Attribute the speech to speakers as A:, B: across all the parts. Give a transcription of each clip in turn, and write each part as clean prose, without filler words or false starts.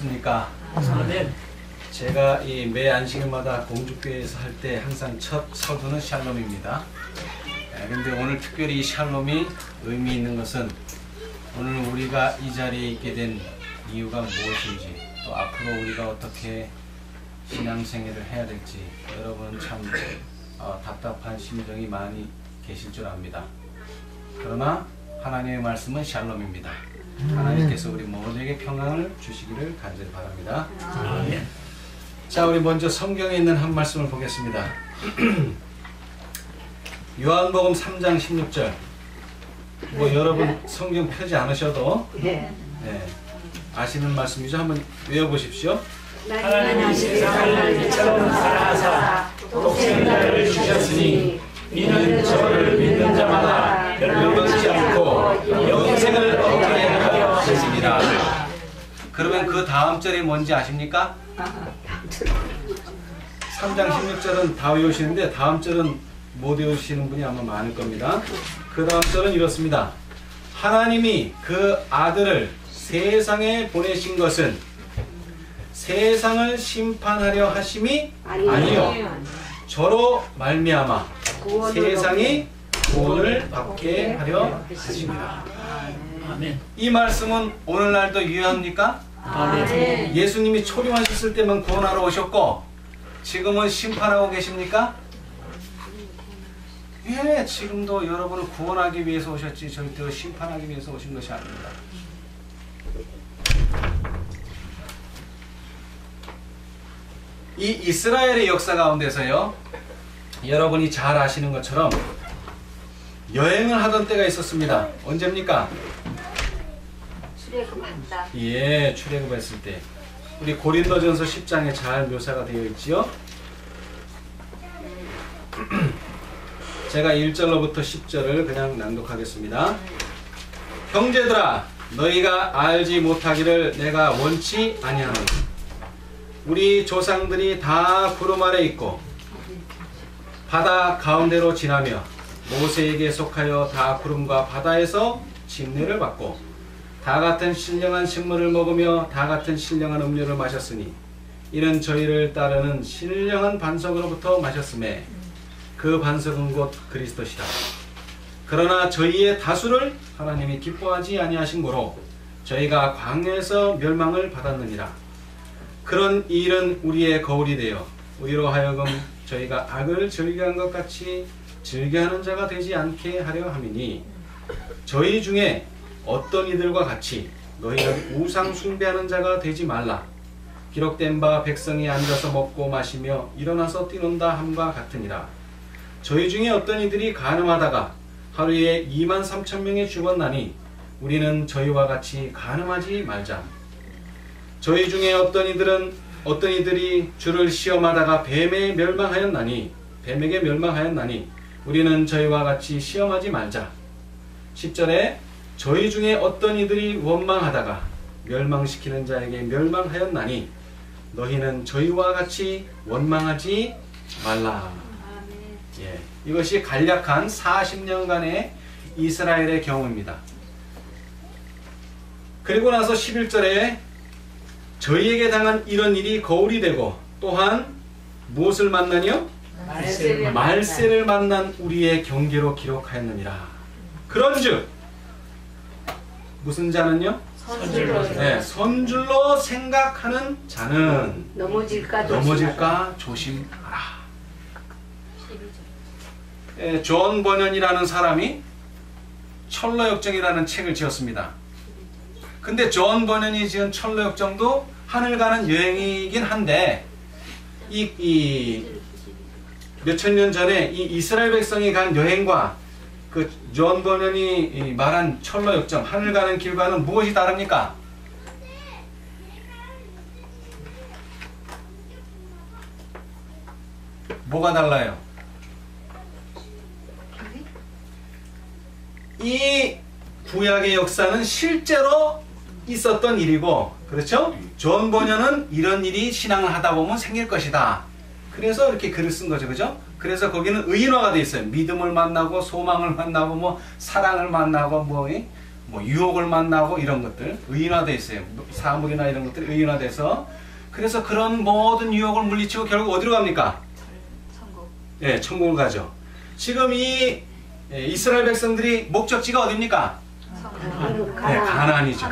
A: 안녕하셨습니까?
B: 아멘.
A: 제가 이 매 안식일마다 공주교회에서 할 때 항상 첫 서두는 샬롬입니다. 근데 오늘 특별히 이 샬롬이 의미 있는 것은 오늘 우리가 이 자리에 있게 된 이유가 무엇인지, 또 앞으로 우리가 어떻게 신앙생활을 해야 될지 여러분 참 답답한 심정이 많이 계실 줄 압니다. 그러나 하나님의 말씀은 샬롬입니다. 하나님께서 우리 모두에게 평안을 주시기를 간절히 바랍니다.
B: 아멘.
A: 자, 우리 먼저 성경에 있는 한 말씀을 보겠습니다. 요한복음 3장 16절. 여러분 성경 펴지 않으셔도 아시는 말씀이죠. 한번 외워보십시오.
B: 하나님이 세상을 이처럼 사랑하사 독생자를 주셨으니 이는 저를 믿는 자마다 멸망치 않고 영생을 얻게 하려 하십니다.
A: 그러면 그 다음 절이 뭔지 아십니까? 3장 16절은 다 외우시는데 다음 절은 못 외우시는 분이 아마 많을 겁니다. 그 다음 절은 이렇습니다. 하나님이 그 아들을 세상에 보내신 것은 세상을 심판하려 하심이 아니요 저로 말미암아 세상이 구원을 받게 하려 하십니다.
B: 아멘.
A: 이 말씀은 오늘날도 유효합니까?
B: 아멘.
A: 예수님이 초림하셨을 때만 구원하러 오셨고 지금은 심판하고 계십니까? 예, 지금도 여러분을 구원하기 위해서 오셨지 절대로 심판하기 위해서 오신 것이 아닙니다. 이 이스라엘의 역사 가운데서요, 여러분이 잘 아시는 것처럼 여행을 하던 때가 있었습니다. 언제입니까?
C: 출애굽한다.
A: 예, 출애굽했을 때. 우리 고린도전서 10장에 잘 묘사가 되어 있지요. 제가 1절로부터 10절을 그냥 낭독하겠습니다. 형제들아, 너희가 알지 못하기를 내가 원치 아니하노니 우리 조상들이 다 구름 아래 있고 바다 가운데로 지나며 모세에게 속하여 다 구름과 바다에서 침례를 받고 다 같은 신령한 식물을 먹으며 다 같은 신령한 음료를 마셨으니 이는 저희를 따르는 신령한 반석으로부터 마셨음에 그 반석은 곧 그리스도시다. 그러나 저희의 다수를 하나님이 기뻐하지 아니하신 고로 저희가 광야에서 멸망을 받았느니라. 그런 이 일은 우리의 거울이 되어 우리로 하여금 저희가 악을 즐겨한 것 같이 즐겨하는 자가 되지 않게 하려 함이니 저희 중에 어떤 이들과 같이 너희는 우상 숭배하는 자가 되지 말라. 기록된 바 백성이 앉아서 먹고 마시며 일어나서 뛰논다 함과 같으니라. 저희 중에 어떤 이들이 간음하다가 하루에 23,000명이 죽었나니 우리는 저희와 같이 간음하지 말자. 저희 중에 어떤 이들이 주를 시험하다가 뱀에게 멸망하였나니 우리는 저희와 같이 시험하지 말자. 10절에 저희 중에 어떤 이들이 원망하다가 멸망시키는 자에게 멸망하였나니 너희는 저희와 같이 원망하지 말라. 예, 이것이 간략한 40년간의 이스라엘의 경우입니다. 그리고 나서 11절에 저희에게 당한 이런 일이 거울이 되고 또한 무엇을 만나뇨? 말세를 만난 우리의 경계로 기록하였느니라. 그런즉 무슨 자는요? 네, 선줄로 생각하는 자는 넘어질까 조심하라. 존 버년이라는 사람이 철로역정이라는 책을 지었습니다. 근데 존 버년이 지은 철로역정도 하늘 가는 여행이긴 한데 이 몇천 년 전에 이 이스라엘 백성이 간 여행과 그 존 버년이 말한 철로역정 하늘 가는 길과는 무엇이 다릅니까? 뭐가 달라요? 이 구약의 역사는 실제로 있었던 일이고, 그렇죠? 존 버년은 이런 일이 신앙을 하다 보면 생길 것이다. 그래서 이렇게 글을 쓴 거죠, 그죠? 그래서 거기는 의인화가 돼 있어요. 믿음을 만나고 소망을 만나고 뭐 사랑을 만나고 뭐 유혹을 만나고 이런 것들 의인화되어 있어요. 사물이나 이런 것들이 의인화돼서 그래서 그런 모든 유혹을 물리치고 결국 어디로 갑니까?
C: 천국.
A: 예, 천국을 가죠. 지금 이 이스라엘 백성들이 목적지가 어디입니까?
C: 천국.
A: 네, 가나안이죠.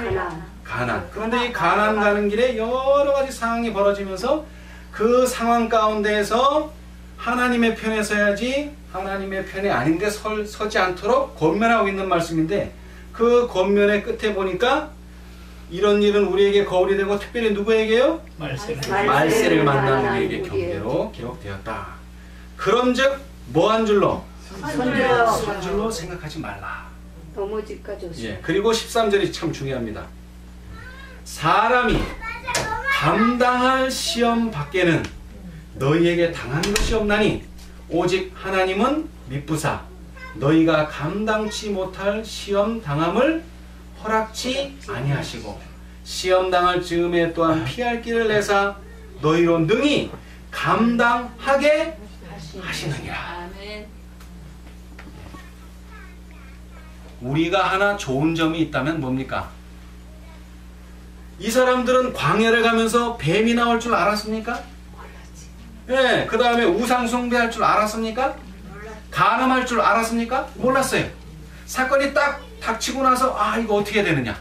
A: 가나안. 그런데 이 가나안 가는 길에 여러 가지 상황이 벌어지면서 그 상황 가운데에서 하나님의 편에 서야지 하나님의 편이 아닌데 서지 않도록 권면하고 있는 말씀인데 그 권면의 끝에 보니까 이런 일은 우리에게 거울이 되고 특별히 누구에게요? 말세를 만난 우리에게 경계로 기록되었다. 그런즉 뭐한 줄로? 선줄로 생각하지 말라.
C: 넘어질까지 오시.
A: 예, 그리고 13절이 참 중요합니다. 사람이 감당할 시험 밖에는 너희에게 당한 것이 없나니 오직 하나님은 미쁘사 너희가 감당치 못할 시험 당함을 허락치 아니하시고 시험 당할 즈음에 또한 피할 길을 내사 너희로 능히 감당하게 하시느니라.
C: 아멘.
A: 우리가 하나 좋은 점이 있다면 뭡니까? 이 사람들은 광야를 가면서 뱀이 나올 줄 알았습니까? 예, 그 다음에 우상 숭배할 줄 알았습니까? 간음할 줄 알았습니까? 몰랐어요. 사건이 딱 닥치고 나서 아 이거 어떻게 해야 되느냐.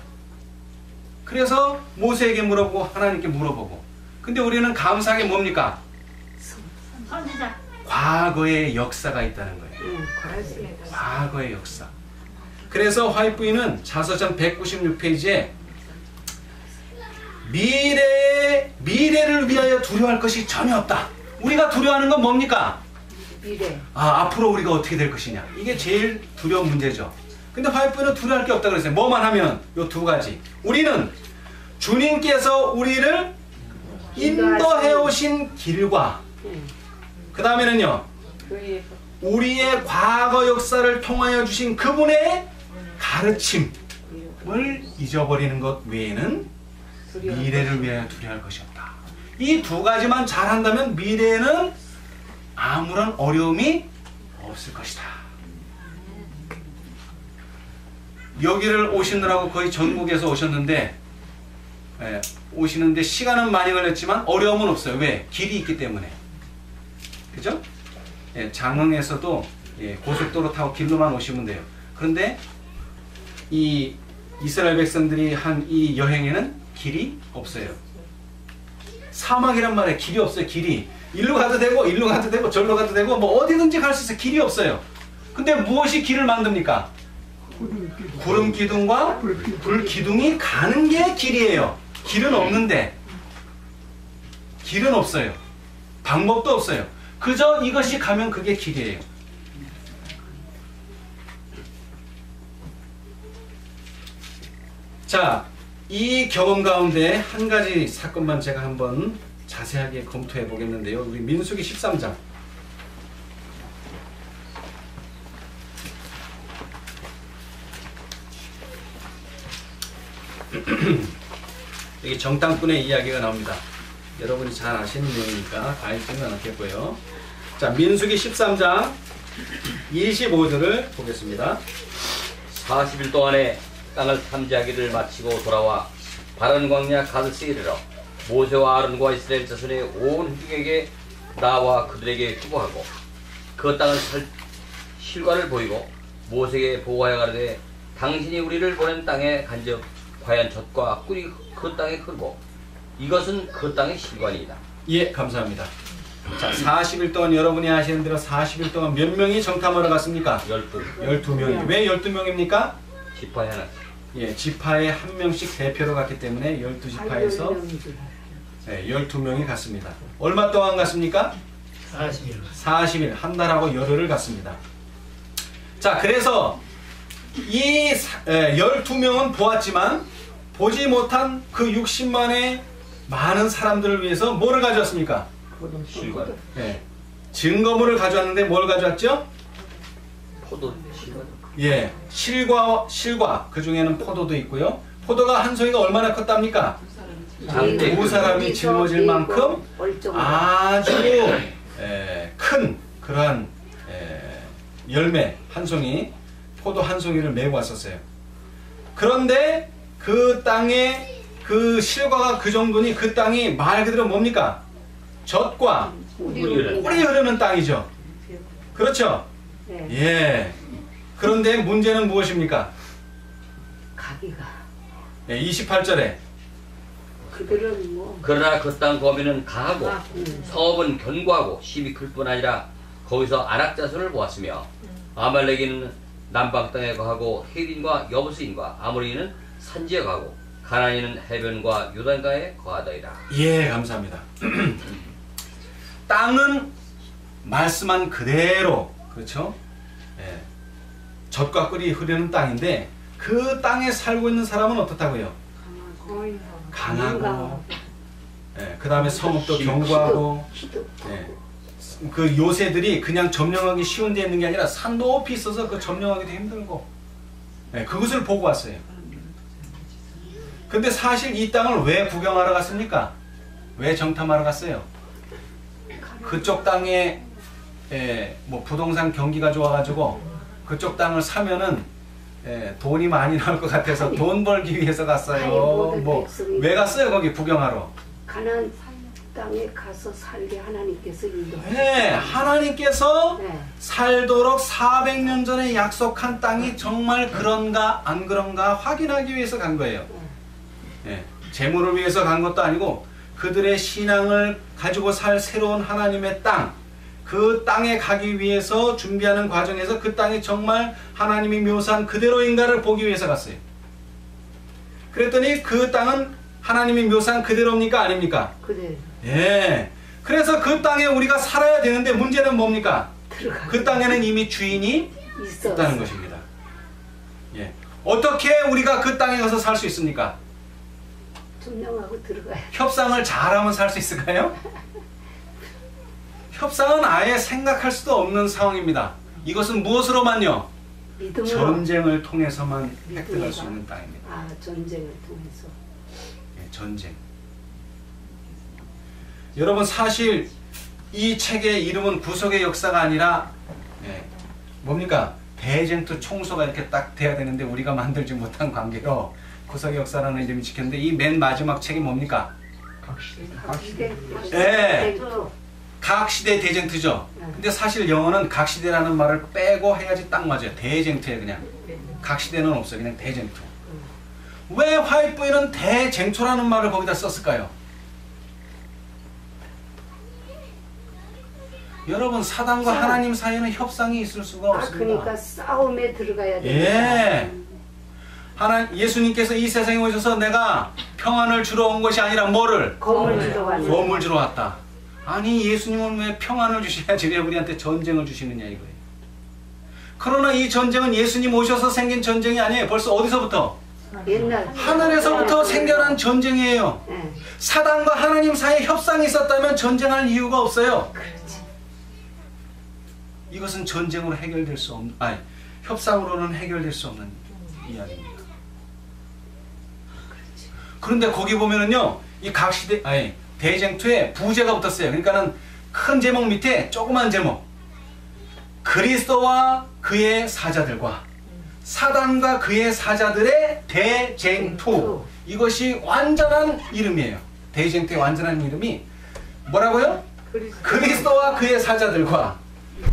A: 그래서 모세에게 물어보고 하나님께 물어보고. 근데 우리는 감사하게 뭡니까? 과거의 역사가 있다는 거예요. 과거의 역사. 그래서 화이트부인은 자서전 196페이지에 미래를 위하여 두려워할 것이 전혀 없다. 우리가 두려워하는 건 뭡니까?
C: 미래.
A: 아, 앞으로 우리가 어떻게 될 것이냐. 이게 제일 두려운 문제죠. 근데 화이트부인은 두려워할 게 없다 그랬어요. 뭐만 하면 요 두 가지. 우리는 주님께서 우리를 인도해 오신 길과 그 다음에는요 우리의 과거 역사를 통하여 주신 그분의 가르침을 잊어버리는 것 외에는 미래를 위하여 두려워할 것이 없다. 이 두 가지만 잘한다면 미래에는 아무런 어려움이 없을 것이다. 여기를 오시느라고 거의 전국에서 오셨는데 오시는데 시간은 많이 걸렸지만 어려움은 없어요. 왜? 길이 있기 때문에. 그죠? 장흥에서도 고속도로 타고 길로만 오시면 돼요. 그런데 이 이스라엘 백성들이 한 이 여행에는 길이 없어요. 사막이란 말에 길이 없어요. 길이. 일로 가도 되고 일로 가도 되고 절로 가도 되고 뭐 어디든지 갈 수 있어요. 길이 없어요. 근데 무엇이 길을 만듭니까? 구름 기둥과 불 기둥이 가는 게 길이에요. 길은 없는데 길은 없어요. 방법도 없어요. 그저 이것이 가면 그게 길이에요. 자, 이 경험 가운데 한 가지 사건만 제가 한번 자세하게 검토해 보겠는데요. 우리 민수기 13장. 여기 정탐꾼의 이야기가 나옵니다. 여러분이 잘 아시는 내용이니까 다 읽지는 않겠고요. 자, 민수기 13장 25절을 보겠습니다.
D: 40일 동안에 땅을 탐지하기를 마치고 돌아와 바른 광야 가데스에 이르러 모세와 아론과 이스라엘 자손의 온 회중에게 나와 그들에게 후보하고 그 땅을 실과를 보이고 모세에게 보고하여 가르되 당신이 우리를 보낸 땅에 간접 과연 젖과 꿀이 그 땅에 흐르고 이것은 그 땅의 실관이다.
A: 예, 감사합니다. 자, 40일 동안 여러분이 아시는 대로 40일 동안 몇 명이 정탐하러 갔습니까? 12명이. 왜 12명입니까?
D: 지파에 하나.
A: 예, 지파에 한 명씩 대표로 갔기 때문에 12지파에서 12명이 갔습니다. 얼마 동안 갔습니까?
B: 40일.
A: 40일, 한 달하고 열흘을 갔습니다. 자, 그래서 이 12명은 보았지만 보지 못한 그 60만의 많은 사람들을 위해서 뭐를 가져왔습니까?
D: 실관.
A: 예, 증거물을 가져왔는데 뭘 가져왔죠?
D: 포도 실관.
A: 예, 실과 그 중에는 포도도 있고요. 포도가 한 송이가 얼마나 컸답니까? 두 사람이 짊어질 만큼 아주 큰 그러한 열매 한 송이, 포도 한 송이를 메고 왔었어요. 그런데 그 땅에 그 실과가 그 정도니 그 땅이 말 그대로 뭡니까? 젖과
C: 뿌리
A: 꿀이 흐르는 땅이죠. 그렇죠?
C: 네.
A: 예. 그런데 문제는 무엇입니까?
C: 가기가
A: 예, 28절에
C: 그들은 뭐
D: 그러나 그 땅 거민은 강하고
C: 아,
D: 성읍은 견고하고 힘이 클 뿐 아니라 거기서 안악자손을 보았으며 아말렉인은 남방 땅에 거하고 헤린과 여부스인과 아모리는 산지에 거하고 가나안인은 해변과 요단강에 거하더이라.
A: 예, 감사합니다. 땅은 말씀한 그대로 그렇죠? 예. 젖과 꿀이 흐르는 땅인데 그 땅에 살고 있는 사람은 어떻다고요? 강하고 예, 그 다음에 성읍도 견고하고 예. 그 요새들이 그냥 점령하기 쉬운 데 있는 게 아니라 산 높이 있어서 그 점령하기도 힘들고 예, 그것을 보고 왔어요. 근데 사실 이 땅을 왜 구경하러 갔습니까? 왜 정탐하러 갔어요? 그쪽 땅에 뭐 부동산 경기가 좋아가지고 그쪽 땅을 사면은 돈이 많이 나올 것 같아서 돈 벌기 위해서 갔어요. 뭐 왜 갔어요? 거기 구경하러?
C: 가나안 땅에 가서 살게 하나님께서 인도하셨어요.
A: 네, 하나님께서
C: 네.
A: 살도록 400년 전에 약속한 땅이 정말 그런가 안 그런가 확인하기 위해서 간 거예요. 예, 재물을 위해서 간 것도 아니고 그들의 신앙을 가지고 살 새로운 하나님의 땅, 그 땅에 가기 위해서 준비하는 과정에서 그 땅이 정말 하나님이 묘사한 그대로인가를 보기 위해서 갔어요. 그랬더니 그 땅은 하나님이 묘사한 그대로입니까? 아닙니까?
C: 그래
A: 예. 그래서 그 땅에 우리가 살아야 되는데 문제는 뭡니까?
C: 들어가.
A: 그 땅에는 이미 주인이
C: 있어.
A: 있다는 것입니다. 예. 어떻게 우리가 그 땅에 가서 살 수 있습니까?
C: 점령하고 들어가야.
A: 협상을 잘하면 살 수 있을까요? 협상은 아예 생각할 수도 없는 상황입니다. 이것은 무엇으로만요?
C: 믿음으로.
A: 전쟁을 통해서만 획득할
C: 믿음으로.
A: 수 있는 땅입니다.
C: 아 전쟁을 통해서.
A: 예, 전쟁. 여러분 사실 이 책의 이름은 구속의 역사가 아니라 뭡니까? 대쟁투 총소가 이렇게 딱 돼야 되는데 우리가 만들지 못한 관계로 구속의 역사라는 이름이 지켰는데 이 맨 마지막 책이 뭡니까?
C: 각시대.
A: 예. 각 시대 대쟁투죠. 근데 사실 영어는 각 시대라는 말을 빼고 해야지 딱 맞아요. 대쟁투에 그냥. 각 시대는 없어요. 그냥 대쟁투. 왜 화이트보이는 대쟁투라는 말을 거기다 썼을까요? 여러분 사단과 하나님 사이에는 협상이 있을 수가 없습니다.
C: 그러니까 싸움에 들어가야 돼.
A: 예. 예수님께서 이 세상에 오셔서 내가 평안을 주러 온 것이 아니라 뭐를?
C: 검을 주러 왔네.
A: 검을 주러 왔다. 아니 예수님은 왜 평안을 주셔야지 왜 우리한테 전쟁을 주시느냐 이거예요. 그러나 이 전쟁은 예수님 오셔서 생긴 전쟁이 아니에요. 벌써 어디서부터?
C: 옛날
A: 하늘에서부터 생겨난 전쟁이에요.
C: 예.
A: 사단과 하나님 사이에 협상이 있었다면 전쟁할 이유가 없어요.
C: 그렇지.
A: 이것은 전쟁으로 해결될 수 없는, 아니 협상으로는 해결될 수 없는 이야기입니다. 그런데 거기 보면은요, 이 각 시대, 아니 대쟁투에 부제가 붙었어요. 그러니까는 큰 제목 밑에 조그만 제목, 그리스도와 그의 사자들과 사단과 그의 사자들의 대쟁투. 이것이 완전한 이름이에요. 대쟁투의 완전한 이름이 뭐라고요? 그리스도와 그의 사자들과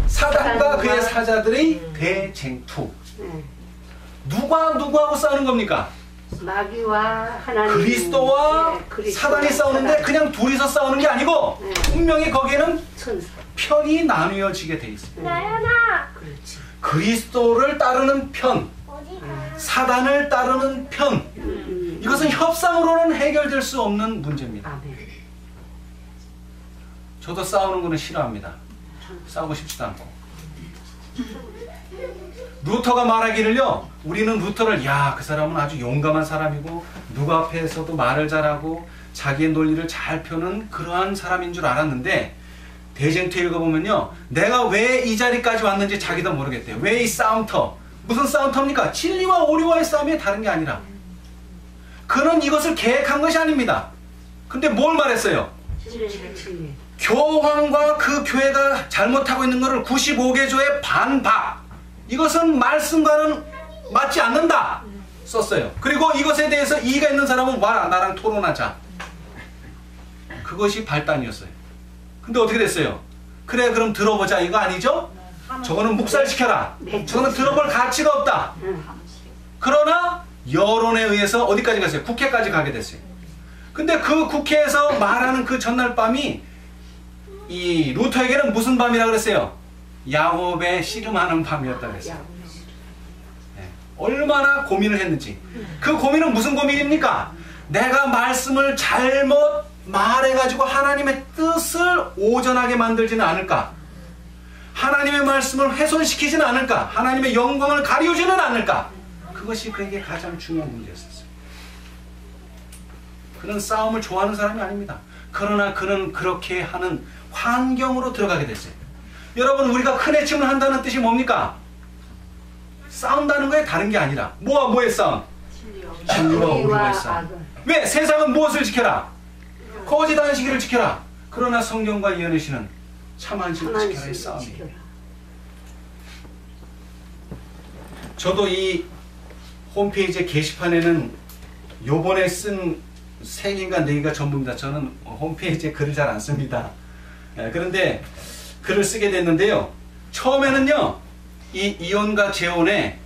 A: 사단과 그의 사자들의 대쟁투. 누가 누구하고 싸우는 겁니까?
C: 마귀와 하나님.
A: 그리스도와 사단이 싸우는데 그냥 둘이서 싸우는 게 아니고 분명히 거기에는
C: 천사.
A: 편이 나누어지게 돼 있어요.
C: 그렇지.
A: 그리스도를 따르는 편, 사단을 따르는 편. 이것은 협상으로는 해결될 수 없는 문제입니다.
C: 아멘.
A: 저도 싸우는 거는 싫어합니다. 싸우고 싶지도 않고. 루터가 말하기를요, 우리는 루터를 야, 그 사람은 아주 용감한 사람이고 누구 앞에서도 말을 잘하고 자기의 논리를 잘 펴는 그러한 사람인 줄 알았는데 대쟁투 읽어보면요, 내가 왜 이 자리까지 왔는지 자기도 모르겠대요. 왜 이 싸움터? 무슨 싸움터입니까? 진리와 오류와의 싸움이 다른 게 아니라 그는 이것을 계획한 것이 아닙니다. 근데 뭘 말했어요?
C: 진리.
A: 교황과 그 교회가 잘못하고 있는 것을 95개조의 반박. 이것은 말씀과는 맞지 않는다. 썼어요. 그리고 이것에 대해서 이의가 있는 사람은 와라, 나랑 토론하자. 그것이 발단이었어요. 근데 어떻게 됐어요? 그래, 그럼 들어보자, 이거 아니죠? 저거는 묵살시켜라. 저거는 들어볼 가치가 없다. 그러나 여론에 의해서 어디까지 갔어요? 국회까지 가게 됐어요. 근데 그 국회에서 말하는 그 전날 밤이 이 루터에게는 무슨 밤이라고 그랬어요? 야곱의 씨름하는 밤이었다고 그랬어요. 네. 얼마나 고민을 했는지. 그 고민은 무슨 고민입니까? 내가 말씀을 잘못 말해가지고 하나님의 뜻을 오전하게 만들지는 않을까? 하나님의 말씀을 훼손시키지는 않을까? 하나님의 영광을 가리우지는 않을까? 그것이 그에게 가장 중요한 문제였었어요. 그는 싸움을 좋아하는 사람이 아닙니다. 그러나 그는 그렇게 하는 환경으로 들어가게 됐어요. 여러분, 우리가 큰 외침을 한다는 뜻이 뭡니까? 싸운다는 거에 다른 게 아니라 뭐와 뭐의 싸움? 진리와 우리와의 싸움. 왜? 세상은 무엇을 지켜라? 거짓 안식일을 지켜라. 그러나 성경과 예언의 신은 참 안식을 지켜라의 싸움이에요. 저도 이 홈페이지 게시판에는 요번에 쓴 3개인가 4개가 전부입니다. 저는 홈페이지에 글을 잘 안 씁니다. 그런데 글을 쓰게 됐는데요. 처음에는요, 이 이혼과 재혼에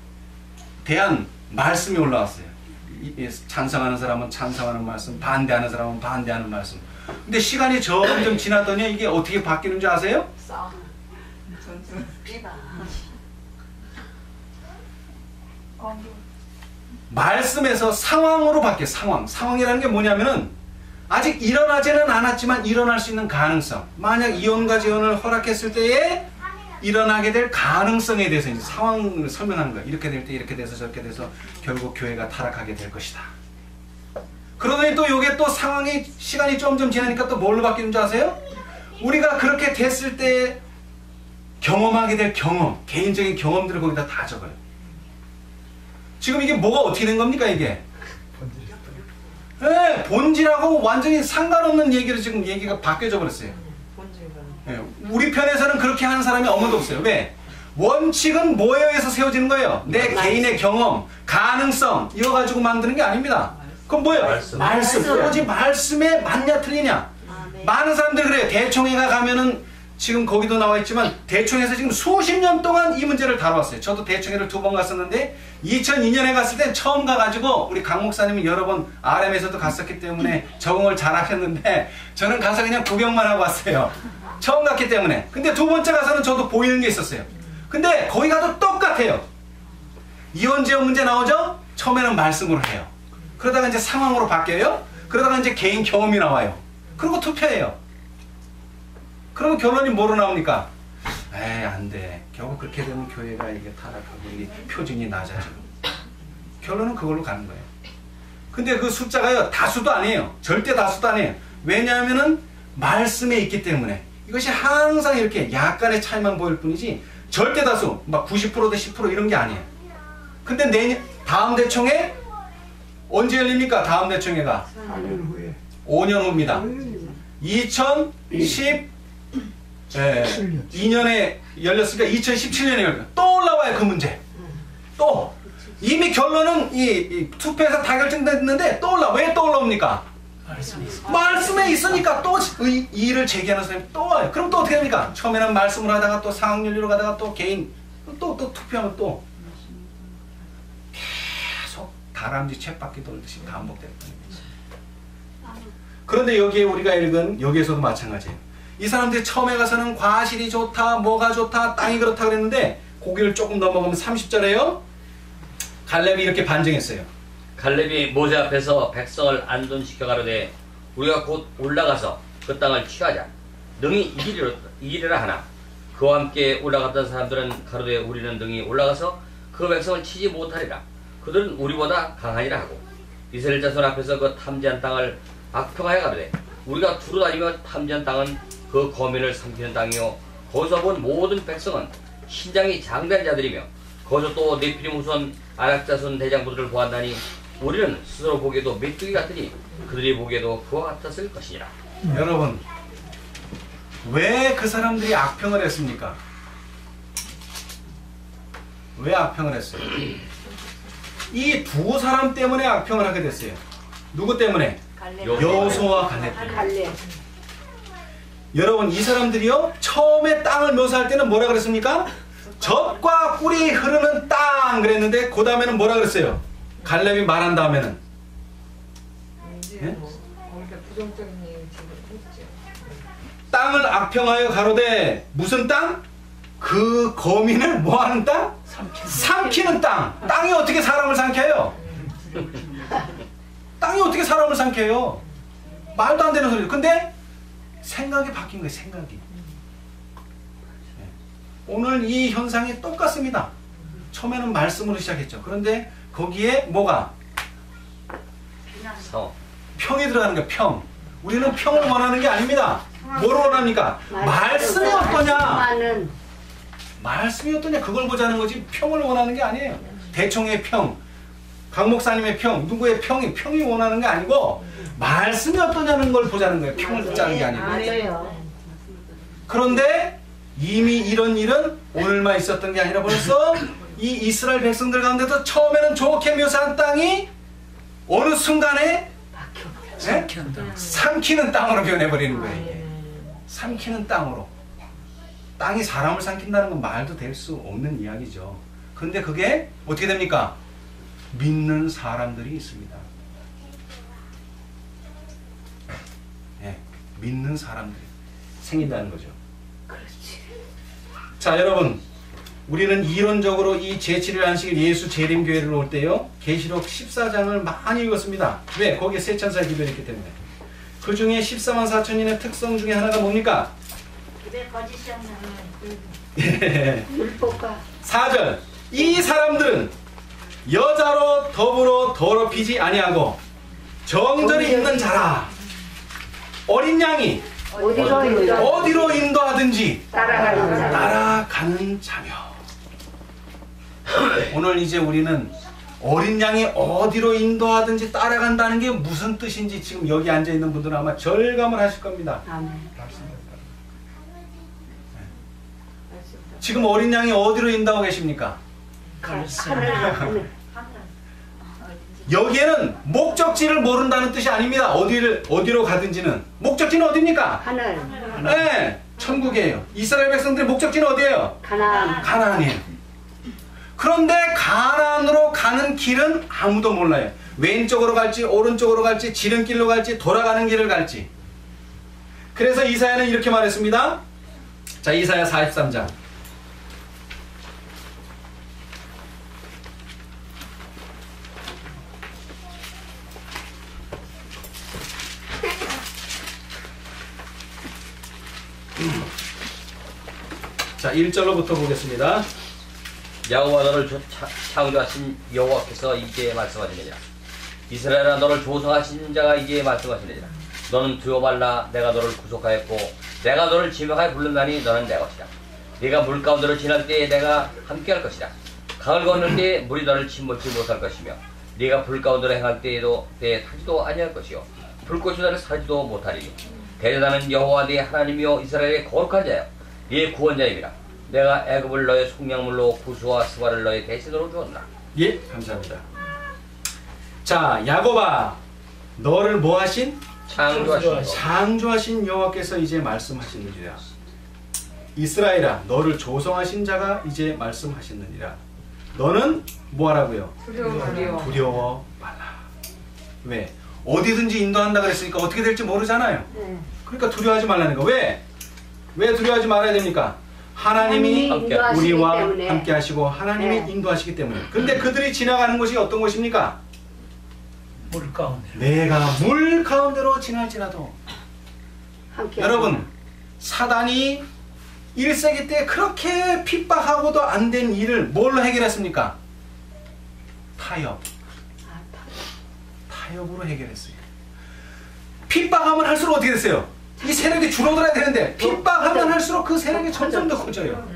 A: 대한 말씀이 올라왔어요. 찬성하는 사람은 찬성하는 말씀, 반대하는 사람은 반대하는 말씀. 근데 시간이 점점 지났더니 이게 어떻게 바뀌는 줄 아세요? 말씀에서 상황으로 바뀌어요. 상황이라는 게 뭐냐면은 아직 일어나지는 않았지만 일어날 수 있는 가능성. 만약 이혼과 재혼을 허락했을 때에 일어나게 될 가능성에 대해서 이제 상황을 설명하는 거예요. 이렇게 될 때 이렇게 돼서 저렇게 돼서 결국 교회가 타락하게 될 것이다. 그러더니 또 이게 또 상황이 시간이 점점 지나니까 또 뭘로 바뀌는 줄 아세요? 우리가 그렇게 됐을 때 경험하게 될 경험, 개인적인 경험들을 거기다 다 적어요. 지금 이게 뭐가 어떻게 된 겁니까, 이게? 네, 본질하고 완전히 상관없는 얘기를 지금 얘기가 바뀌어져 버렸어요. 네, 우리 편에서는 그렇게 하는 사람이 아무도 없어요. 왜? 원칙은 뭐에 의해서 세워지는 거예요? 내 개인의 경험, 가능성 이거 가지고 만드는 게 아닙니다. 그럼 뭐예요? 말씀. 오직 말씀에 맞냐 틀리냐. 많은 사람들이 그래요. 대총회가 가면은 지금 거기도 나와 있지만 대총회에서 지금 수십 년 동안 이 문제를 다뤄왔어요. 저도 대총회를 2번 갔었는데 2002년에 갔을 땐 처음 가가지고 우리 강 목사님은 여러 번 RM에서도 갔었기 때문에 적응을 잘 하셨는데 저는 가서 그냥 구경만 하고 왔어요. 처음 갔기 때문에. 근데 2번째 가서는 저도 보이는 게 있었어요. 근데 거기 가도 똑같아요. 이혼 재혼 문제 나오죠? 처음에는 말씀으로 해요. 그러다가 이제 상황으로 바뀌어요. 그러다가 이제 개인 경험이 나와요. 그리고 투표해요. 그러면 결론이 뭐로 나옵니까? 에이, 안 돼. 결국 그렇게 되면 교회가 이게 타락하고 이게 표준이 낮아지고. 결론은 그걸로 가는 거예요. 근데 그 숫자가요, 다수도 아니에요. 절대 다수도 아니에요. 왜냐하면은 말씀에 있기 때문에. 이것이 항상 이렇게 약간의 차이만 보일 뿐이지 절대 다수, 막 90% 대 10% 이런 게 아니에요. 근데 다음 대총회 언제 열립니까? 다음 대총회가 5년 후입니다. 2012년에 열렸으니까 2017년에 열려요. 또 올라와요, 그 문제. 또 이미 결론은 이 투표에서 다 결정됐는데 또 올라. 왜 또 올라옵니까? 말씀에 있으니까 또 이의를 제기하는 사람이 또 와요. 그럼 또 어떻게 됩니까? 처음에는 말씀을 하다가 또 상황 윤리로 가다가 또 개인 또 투표하면 또 계속 다람쥐 쳇바퀴 돌듯이 반복될 겁니다. 그런데 여기에 우리가 읽은 여기에서도 마찬가지예요. 이 사람들이 처음에 가서는 과실이 좋다, 뭐가 좋다, 땅이 그렇다 그랬는데 고기를 조금 넘어가면 30절에요. 갈렙이 이렇게 반증했어요.
D: 갈렙이 모세 앞에서 백성을 안둔시켜 가로되 우리가 곧 올라가서 그 땅을 취하자. 능히 이기리라 하나 그와 함께 올라갔던 사람들은 가로되 우리는 능히 올라가서 그 백성을 치지 못하리라. 그들은 우리보다 강하니라 하고 이스라엘 자손 앞에서 그 탐지한 땅을 악평하여 가로되 우리가 두루 다니며 탐지한 땅은 그 거민을 삼키는 땅이요 거기서 본 모든 백성은 신장이 장대한 자들이며 거기서 또 네피림 후손 아낙 자손 대장부들을 보았나니 우리는 스스로 보기에도 메뚜기 같으니 그들이 보기에도 그와 같았을 것이니라.
A: 여러분, 왜 그 사람들이 악평을 했습니까? 왜 악평을 했어요? 이 두 사람 때문에 악평을 하게 됐어요. 누구 때문에? 여호수아와 갈렙 때문에.
C: 갈렙.
A: 여러분 이 사람들이요 처음에 땅을 묘사할 때는 뭐라 그랬습니까? 젖과 꿀이 흐르는 땅 그랬는데 그 다음에는 뭐라 그랬어요? 갈렙이 말한 다음에는 예?
E: 부정적인 얘기 지금 했죠.
A: 땅을 악평하여 가로되 무슨 땅? 그 거민을 뭐하는 땅? 삼키는 땅. 땅이 어떻게 사람을 삼켜요? 땅이 어떻게 사람을 삼켜요? 말도 안 되는 소리죠. 근데 생각이 바뀐 거예요. 생각이. 오늘 이 현상이 똑같습니다. 처음에는 말씀으로 시작했죠. 그런데 거기에 뭐가? 평이 들어가는 거예요. 평. 우리는 평을 원하는 게 아닙니다. 뭘 원합니까? 말씀이 어떠냐? 말씀이 어떠냐? 그걸 보자는 거지 평을 원하는 게 아니에요. 대총의 평, 강 목사님의 평, 누구의 평이 원하는 게 아니고 말씀이 어떠냐는 걸 보자는 거예요. 평을 듣자는 게 아니고.
C: 맞아요.
A: 그런데 이미 이런 일은 오늘만 있었던 게 아니라 벌써 이 이스라엘 백성들 가운데도 처음에는 좋게 묘사한 땅이 어느 순간에 삼키는 땅으로 변해버리는 거예요. 이게. 삼키는 땅으로. 땅이 사람을 삼킨다는 건 말도 될 수 없는 이야기죠. 그런데 그게 어떻게 됩니까? 믿는 사람들이 있습니다. 네, 믿는 사람들이 생긴다는 거죠.
C: 그렇지.
A: 자, 여러분, 우리는 이론적으로 이 제7일 안식일 예수 재림교회를 올 때요 계시록 14장을 많이 읽었습니다. 왜? 거기에 세 천사의 기별이 있기 때문에. 그 중에 14만 4천인의 특성 중에 하나가 뭡니까? 예.
C: 율법과
A: 4절. 이 사람들은 여자로 더불어 더럽히지 아니하고 정절이 있는 자라. 어린 양이 어디로 인도하든지 따라가는 자며. 오늘 이제 우리는 어린 양이 어디로 인도하든지 따라간다는 게 무슨 뜻인지 지금 여기 앉아있는 분들은 아마 절감을 하실 겁니다.
C: 아멘.
A: 지금 어린 양이 어디로 인도하고 계십니까?
C: 하늘.
A: 여기에는 목적지를 모른다는 뜻이 아닙니다. 어디로 가든지는. 목적지는 어디입니까?
C: 하늘.
A: 네, 천국이에요. 이스라엘 백성들의 목적지는 어디예요?
C: 가나안.
A: 가나안이에요. 그런데 가나안으로 가는 길은 아무도 몰라요. 왼쪽으로 갈지 오른쪽으로 갈지 지름길로 갈지 돌아가는 길을 갈지. 그래서 이사야는 이렇게 말했습니다. 자, 이사야 43장. 자, 1절로부터 보겠습니다.
D: 야곱아 너를 창조하신 여호와께서 이제 말씀하시느니라. 이스라엘아 너를 조성하신 자가 이제 말씀하시느니라. 너는 두어 말라. 내가 너를 구속하였고 내가 너를 지명하여 부른다니 너는 내 것이라. 네가 물 가운데로 지날 때에 내가 함께할 것이라. 강을 건널 때에 물이 너를 침몰치 못할 것이며 네가 불 가운데로 행할 때에도 때에 타지도 아니할 것이요 불꽃이 너를 사지도 못하리니 대전하는 여호와 네 하나님이여 이스라엘의 거룩한 자여 네 구원자임이라. 내가 애굽을 너의 속량물로 구수와 스바를 너의 대신으로 주었노라.
A: 예, 감사합니다. 자, 야곱아 너를 뭐하신? 창조하신 여호와께서 이제 말씀하시느니라. 이스라엘아 너를 조성하신 자가 이제 말씀하시느니라. 너는 뭐하라고요? 두려워 말라. 왜? 어디든지 인도한다 그랬으니까 어떻게 될지 모르잖아요. 그러니까 두려워하지 말라는 거. 왜? 왜 두려워하지 말아야 됩니까? 하나님이 우리와 함께 하시고 하나님이 인도하시기 때문에. 근데 그들이 지나가는 곳이 어떤 곳입니까?
B: 물 가운데.
A: 내가 물 가운데로 지날지라도. 여러분, 사단이 1세기 때 그렇게 핍박하고도 안 된 일을 뭘로 해결했습니까? 타협으로 해결했어요. 핍박하면 할수록 어떻게 됐어요? 이 세력이 줄어들어야 되는데 핍박하면 할수록 그 세력이 점점 더 커져요.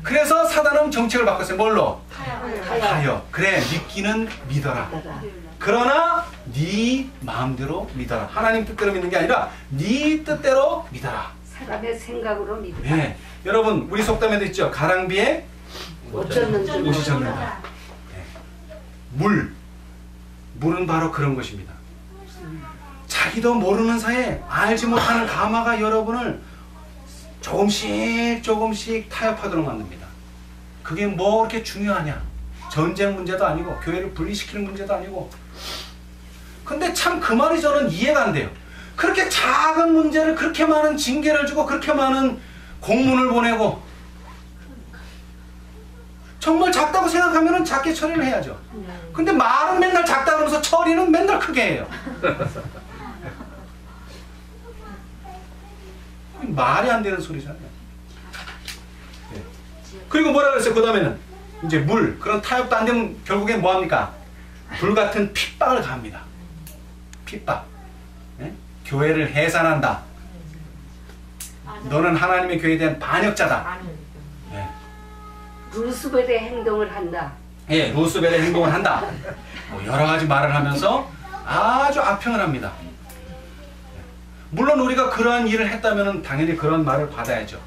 A: 그래서 사단은 정책을 바꿨어요. 뭘로? 타협. 그래, 믿기는 믿어라. 그러나 네 마음대로 믿어라. 하나님 뜻대로 믿는 게 아니라 네 뜻대로 믿어라.
C: 사람의 생각으로 믿어라.
A: 네. 여러분, 우리 속담에도 있죠. 가랑비에
C: 옷 젖는다.
A: 옷이 젖는다. 네. 물은 바로 그런 것입니다. 자기도 모르는 사이에 알지 못하는 가마가 여러분을 조금씩 타협하도록 만듭니다. 그게 뭐 그렇게 중요하냐? 전쟁 문제도 아니고 교회를 분리시키는 문제도 아니고. 근데 참 그 말이 저는 이해가 안 돼요. 그렇게 작은 문제를 그렇게 많은 징계를 주고 그렇게 많은 공문을 보내고 정말 작다고 생각하면 작게 처리를 해야죠. 근데 말은 맨날 작다 그러면서 처리는 맨날 크게 해요. 말이 안 되는 소리잖아요. 네. 그리고 뭐라 그랬어요? 그 다음에는 이제 그런 타협도 안 되면 결국엔 뭐합니까? 불같은 핍박을 가합니다. 핍박. 네? 교회를 해산한다. 너는 하나님의 교회에 대한 반역자다. 네.
C: 루스벨의 행동을 한다.
A: 예, 루스벨의 행동을 한다. 뭐 여러 가지 말을 하면서 아주 악평을 합니다. 물론 우리가 그러한 일을 했다면 당연히 그런 말을 받아야죠.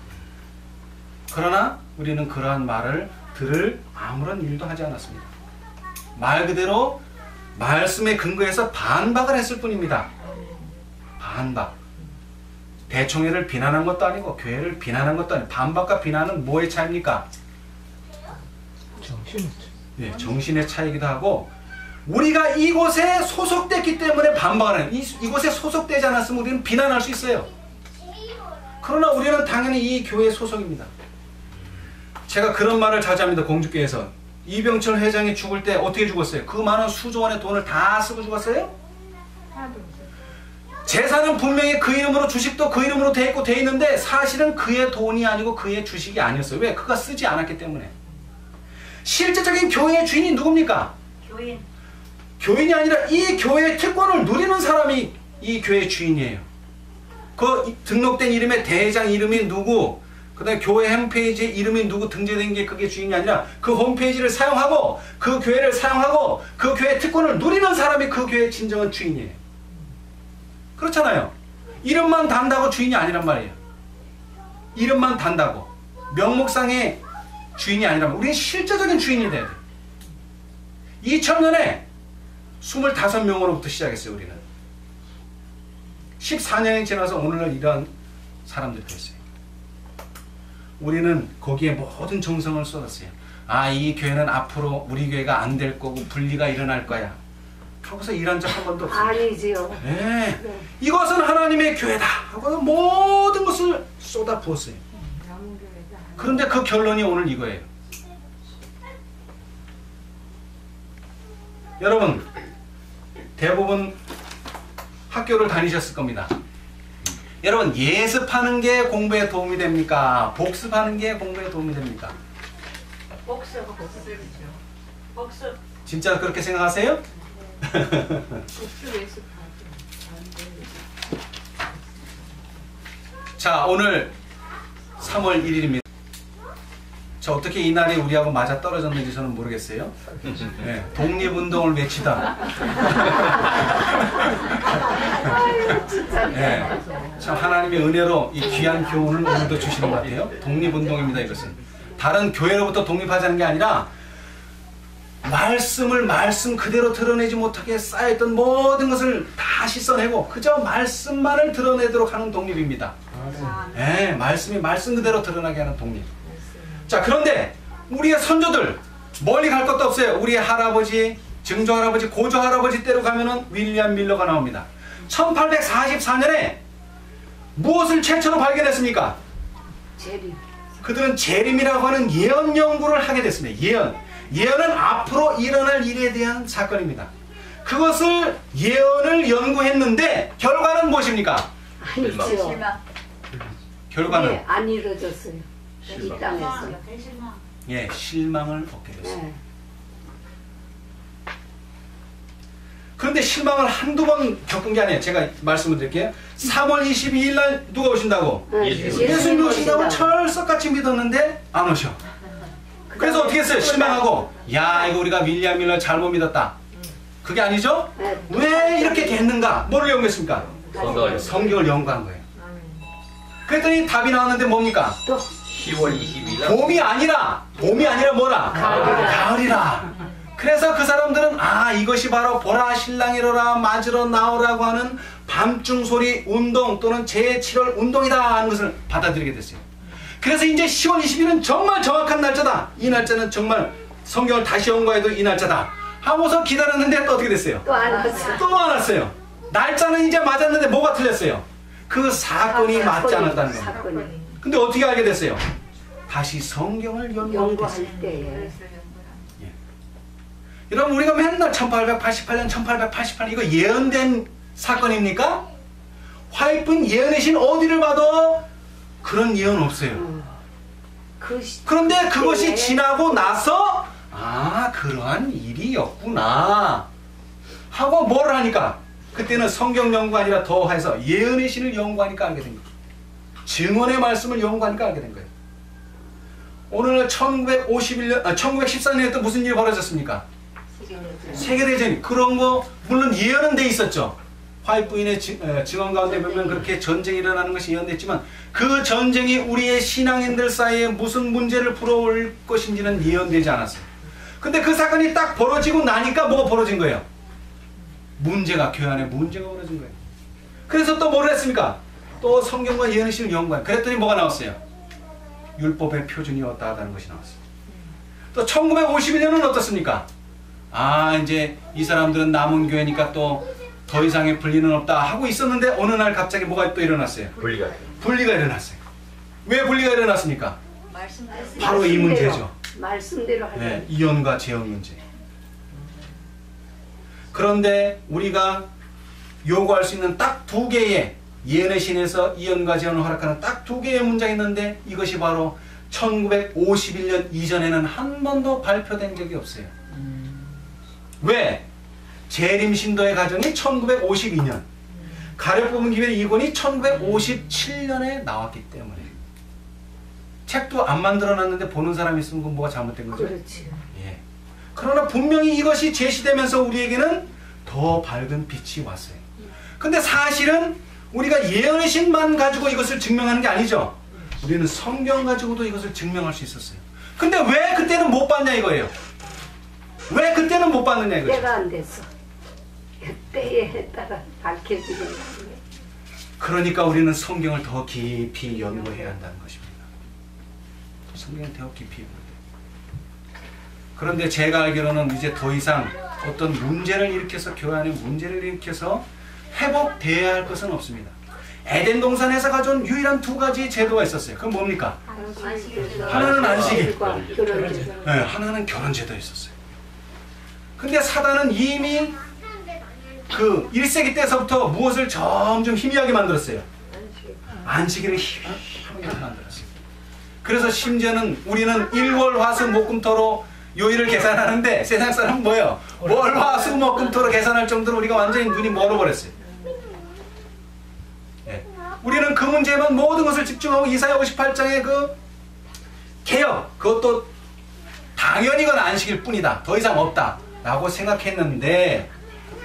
A: 그러나 우리는 그러한 말을 들을 아무런 일도 하지 않았습니다. 말 그대로 말씀에 근거해서 반박을 했을 뿐입니다. 반박. 대총회를 비난한 것도 아니고 교회를 비난한 것도 아니고 반박과 비난은 뭐의 차이입니까?
B: 정신이
A: 네, 정신의 차이기도 하고 우리가 이곳에 소속됐기 때문에 반박을 해요. 이곳에 소속되지 않았으면 우리는 비난할 수 있어요. 그러나 우리는 당연히 이 교회에 소속입니다. 제가 그런 말을 자주 합니다. 공주교회에서. 이병철 회장이 죽을 때 어떻게 죽었어요? 그 많은 수조 원의 돈을 다 쓰고 죽었어요? 재산은 분명히 그 이름으로 주식도 그 이름으로 돼 있고 돼 있는데 사실은 그의 돈이 아니고 그의 주식이 아니었어요. 왜? 그가 쓰지 않았기 때문에. 실제적인 교회의 주인이 누굽니까?
C: 교인.
A: 교인이 아니라 이 교회의 특권을 누리는 사람이 이 교회의 주인이에요. 그 등록된 이름의 대장 이름이 누구, 그 다음에 교회 홈페이지에 이름이 누구 등재된 게 그게 주인이 아니라 그 홈페이지를 사용하고 그 교회를 사용하고 그 교회의 특권을 누리는 사람이 그 교회의 진정한 주인이에요. 그렇잖아요. 이름만 단다고 주인이 아니란 말이에요. 이름만 단다고 명목상의 주인이 아니란 말이에요. 우리는 실제적인 주인이 돼야 돼요. 2000년에 25명으로부터 시작했어요. 우리는 14년이 지나서 오늘날 이러한 사람들이 됐어요. 우리는 거기에 모든 정성을 쏟았어요. 아, 이 교회는 앞으로 우리 교회가 안 될 거고 분리가 일어날 거야. 하고서 일한 적 한 번도 없어요.
C: 아니지요.
A: 네. 이것은 하나님의 교회다 하고 모든 것을 쏟아 부었어요. 그런데 그 결론이 오늘 이거예요. 여러분 대부분 학교를 다니셨을 겁니다. 여러분 예습하는 게 공부에 도움이 됩니까? 복습하는 게 공부에 도움이 됩니까?
C: 복습이죠. 복습.
A: 진짜 그렇게 생각하세요? 자, 오늘 3월 1일입니다. 자, 어떻게 이 날이 우리하고 맞아 떨어졌는지 저는 모르겠어요. 네, 독립운동을 외치다. 네, 참 하나님의 은혜로 이 귀한 교훈을 오늘도 주시는 것 같아요. 독립운동입니다. 이것은 다른 교회로부터 독립하자는 게 아니라 말씀을 말씀 그대로 드러내지 못하게 쌓여있던 모든 것을 다 씻어내고 그저 말씀만을 드러내도록 하는 독립입니다. 네, 말씀이 말씀 그대로 드러나게 하는 독립. 자, 그런데 우리의 선조들 멀리 갈 것도 없어요. 우리의 할아버지, 증조할아버지, 고조할아버지 때로 가면은 윌리엄 밀러가 나옵니다. 1844년에 무엇을 최초로 발견했습니까?
C: 재림.
A: 그들은 재림이라고 하는 예언 연구를 하게 됐습니다. 예언은 앞으로 일어날 일에 대한 사건입니다. 그것을 예언을 연구했는데 결과는 무엇입니까?
C: 아니죠.
A: 결과는
C: 네, 안 이루어졌어요. 이 땅에서.
A: 예, 실망을 얻게 됐습니다.
C: 네.
A: 그런데 실망을 한두 번 겪은 게 아니에요. 제가 말씀을 드릴게요. 3월 22일 날 누가 오신다고?
C: 네,
A: 예수님이 오신다고 철석같이 믿었는데 안 오셔. 그래서 어떻게 했어요? 실망하고 야, 이거 우리가 윌리엄 밀러 잘못 믿었다. 그게 아니죠?
C: 네.
A: 왜 이렇게 됐는가? 뭐를 연구했습니까? 성경을 연구한 거예요. 그랬더니 답이 나왔는데 뭡니까?
C: 또
D: 10월 22일 날
A: 봄이 아니라 뭐라? 가을이라. 그래서 그 사람들은 이것이 바로 보라 신랑이로라 맞으러 나오라고 하는 밤중 소리 운동 또는 제7월 운동이다 하는 것을 받아들이게 됐어요. 그래서 이제 10월 20일은 정말 정확한 날짜다. 이 날짜는 정말 성경을 다시 연구해도 이 날짜다 하고서 기다렸는데 또 어떻게 됐어요?
C: 또 안 왔어.
A: 또 안 왔어요. 날짜는 이제 맞았는데 뭐가 틀렸어요? 그 사건이 맞지 않았다는 겁니다.
C: 사건이
A: 근데 어떻게 알게 됐어요? 다시 성경을 연구할
C: 연구할 때에
A: 여러분 우리가 맨날 1888년 1888 이거 예언된 사건입니까? 화이트인 예언의 신 어디를 봐도 그런 예언 없어요. 그런데 그것이 지나고 나서 그러한 일이었구나 하고 뭘 하니까 그때는 성경 연구 아니라 더해서 예언의 신을 연구하니까 알게 된 거예요. 증언의 말씀을 연구하니까 알게 된 거예요. 오늘 1914년에 또 무슨 일이 벌어졌습니까? 세계대전이. 그런 거 물론 예언은 돼 있었죠. 화이트 부인의 증언 가운데 보면 그렇게 전쟁이 일어나는 것이 예언됐지만 그 전쟁이 우리의 신앙인들 사이에 무슨 문제를 불어올 것인지는 예언되지 않았어요. 근데 그 사건이 딱 벌어지고 나니까 뭐가 벌어진 거예요? 교회 안에 문제가 벌어진 거예요. 그래서 또 뭘 했습니까? 또 성경과 예언의 신을 연구해요. 그랬더니 뭐가 나왔어요? 율법의 표준이 어떠 하다는 것이 나왔어요. 또 1951년은 어떻습니까? 이제 이 사람들은 남은 교회니까 또 더 이상의 분리는 없다 하고 있었는데 어느 날 갑자기 뭐가 또 일어났어요? 분리가 일어났어요. 왜 분리가 일어났습니까? 바로 이 문제죠.
C: 말씀대로 하죠.
A: 네, 이언과 재언 문제. 그런데 우리가 요구할 수 있는 딱 두 개의 예언의 신에서 이언과 재언을 허락하는 딱 두 개의 문장이 있는데 이것이 바로 1951년 이전에는 한 번도 발표된 적이 없어요. 왜? 재림신도의 가정이 1952년, 가려 뽑은 기별의 이권이 1957년에 나왔기 때문에 책도 안 만들어놨는데 보는 사람이 있으면 그건 뭐가 잘못된 거죠?
C: 그렇지.
A: 예. 그러나 분명히 이것이 제시되면서 우리에게는 더 밝은 빛이 왔어요. 근데 사실은 우리가 예언의 신만 가지고 이것을 증명하는 게 아니죠. 우리는 성경 가지고도 이것을 증명할 수 있었어요. 근데 왜 그때는 못 봤냐 이거예요. 왜 그때는 못 봤느냐 이거죠.
C: 때가 안 됐어. 때에 따라 밝혀지는 거예요.
A: 그러니까 우리는 성경을 더 깊이 연구해야 한다는 것입니다. 성경을 더 깊이 연구해야 돼요. 그런데 제가 알기로는 이제 더 이상 어떤 문제를 일으켜서 교회 안에 문제를 일으켜서 회복돼야 할 것은 없습니다. 에덴 동산에서 가져온 유일한 두 가지 제도가 있었어요. 그건 뭡니까? 하나는 안식일, 네, 하나는 결혼제도가 있었어요. 근데 사단은 이미 그 1세기 때서부터 무엇을 점점 희미하게 만들었어요? 안식일을 희미하게 만들었어요. 그래서 심지어는 우리는 일월화수목금토로 요일을 계산하는데 세상 사람은 뭐예요? 월화수목금토로 계산할 정도로 우리가 완전히 눈이 멀어버렸어요. 네. 우리는 그 문제에만 모든 것을 집중하고 이사야 58장의 그 개혁, 그것도 당연히 그건 안식일 뿐이다. 더 이상 없다. 라고 생각했는데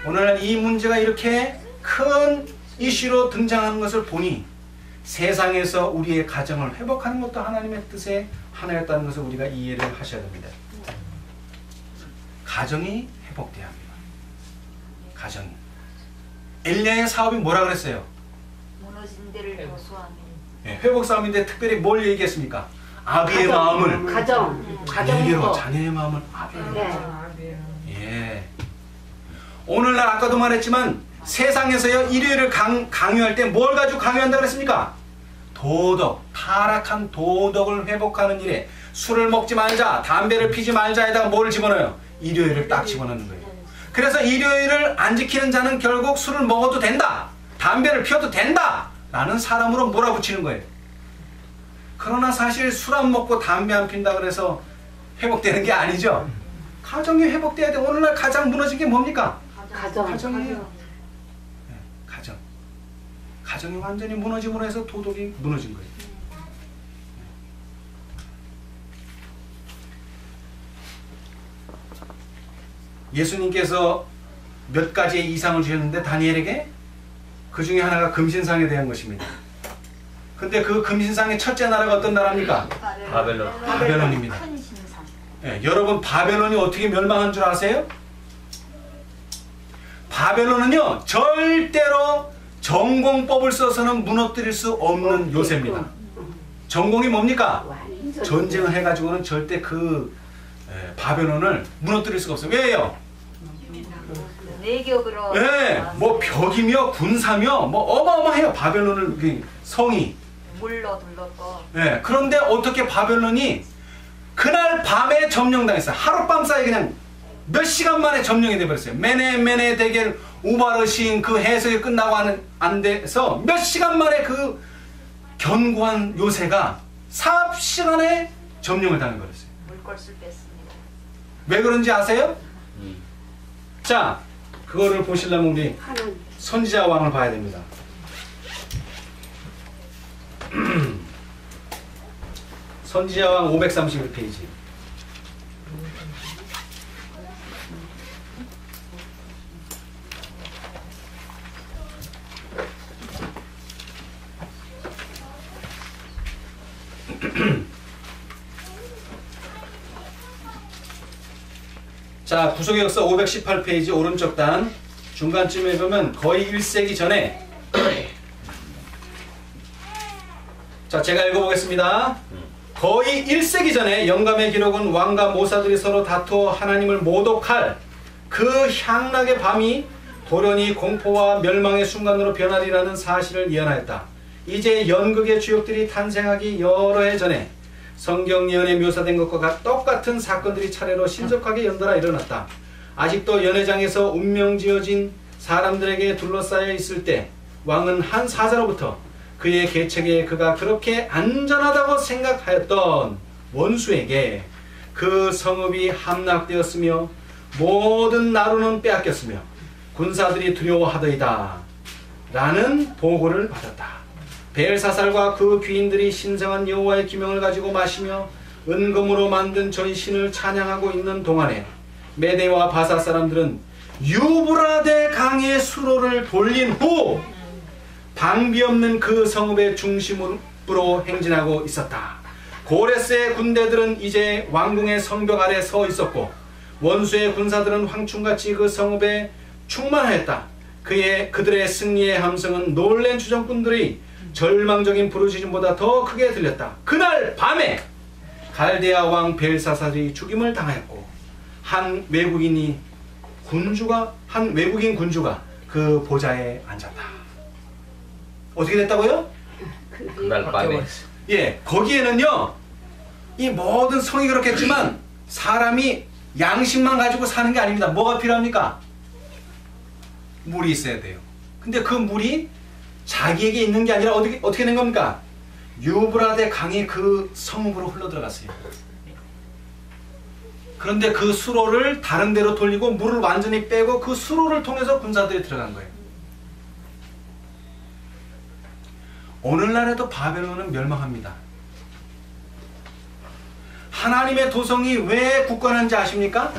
A: 오늘날 이 문제가 이렇게 큰 이슈로 등장하는 것을 보니 세상에서 우리의 가정을 회복하는 것도 하나님의 뜻의 하나였다는 것을 우리가 이해를 하셔야 됩니다. 가정이 회복돼야 합니다. 가정이. 엘리야의 사업이 뭐라 그랬어요?
F: 무너진 데를 도수하는.
A: 네, 회복 사업인데 특별히 뭘 얘기했습니까? 아비의 마음을 가정으로 자녀의 마음을 아비의 예. 오늘날 아까도 말했지만 세상에서요 일요일을 강요할 때 뭘 가지고 강요한다고 그랬습니까? 도덕, 타락한 도덕을 회복하는 일에 술을 먹지 말자, 담배를 피지 말자에다가 뭘 집어넣어요? 일요일을 딱 집어넣는 거예요. 그래서 일요일을 안 지키는 자는 결국 술을 먹어도 된다, 담배를 피워도 된다 라는 사람으로 몰아붙이는 거예요. 그러나 사실 술 안 먹고 담배 안 핀다 그래서 회복되는 게 아니죠. 가정이 회복돼야 돼. 오늘날 가장 무너진 게 뭡니까? 가정이에요. 네, 가정. 가정이 완전히 무너짐으로 해서 도덕이 무너진 거예요. 예수님께서 몇 가지의 이상을 주셨는데 다니엘에게 그 중에 하나가 금신상에 대한 것입니다. 근데 그 금신상의 첫째 나라가 어떤 나라입니까?
D: 바벨론.
A: 바벨론입니다.
F: 큰 신상.
A: 예, 여러분 바벨론이 어떻게 멸망한 줄 아세요? 바벨론은요 절대로 전공법을 써서는 무너뜨릴 수 없는 요새입니다. 전공이 뭡니까?
C: 완전
A: 전쟁을 해가지고는 절대 바벨론을 무너뜨릴 수가 없어요. 왜요?
F: 내격으로.
A: 예, 뭐 벽이며 군사며 뭐 어마어마해요. 바벨론을 성이.
F: 물로 둘렀고.
A: 예, 그런데 어떻게 바벨론이 그날 밤에 점령당했어요. 하룻밤 사이에 그냥 몇 시간 만에 점령이 돼버렸어요. 메네 대겔 우바르신 그 해석이 끝나고 안 돼서 몇 시간 만에 그 견고한 요새가 4시간에 점령을 당해버렸어요.
F: 물걸술 뺐습니다.
A: 왜 그런지 아세요? 자, 그거를 보시려면 우리
C: 하나님
A: 선지자 왕을 봐야 됩니다. 선지자 왕 531페이지. 자, 구속의 역사 518페이지 오른쪽 단 중간쯤에 보면 거의 1세기 전에 자, 제가 읽어보겠습니다. 거의 1세기 전에 영감의 기록은 왕과 모사들이 서로 다투어 하나님을 모독할 그 향락의 밤이 돌연히 공포와 멸망의 순간으로 변하리라는 사실을 예언하였다. 이제 연극의 주역들이 탄생하기 여러 해 전에 성경 예언에 묘사된 것과 똑같은 사건들이 차례로 신속하게 연달아 일어났다. 아직도 연회장에서 운명지어진 사람들에게 둘러싸여 있을 때 왕은 한 사자로부터 그의 계책에 그가 그렇게 안전하다고 생각하였던 원수에게 그 성읍이 함락되었으며 모든 나루는 빼앗겼으며 군사들이 두려워하더이다 라는 보고를 받았다. 벨사살과 그 귀인들이 신성한 여호와의 기명을 가지고 마시며 은금으로 만든 저희 신을 찬양하고 있는 동안에 메대와 바사 사람들은 유브라데 강의 수로를 돌린 후 방비 없는 그 성읍의 중심으로 행진하고 있었다. 고레스의 군대들은 이제 왕궁의 성벽 아래 서 있었고 원수의 군사들은 황충같이 그 성읍에 충만하였다. 그들의 승리의 함성은 놀란 주정꾼들의 절망적인 부르짖음보다 더 크게 들렸다. 그날 밤에 갈대아 왕 벨사살이 죽임을 당하였고 한 외국인 군주가 그 보좌에 앉았다. 어떻게 됐다고요?
D: 그날 밤에
A: 예, 거기에는요 이 모든 성이 그렇겠지만 사람이 양심만 가지고 사는 게 아닙니다. 뭐가 필요합니까? 물이 있어야 돼요. 근데 그 물이 자기에게 있는 게 아니라 어떻게 된 겁니까? 유브라데 강이 그 성읍으로 흘러들어갔어요. 그런데 그 수로를 다른 데로 돌리고 물을 완전히 빼고 그 수로를 통해서 군사들이 들어간 거예요. 오늘날에도 바벨론은 멸망합니다. 하나님의 도성이 왜 굳건한지 아십니까?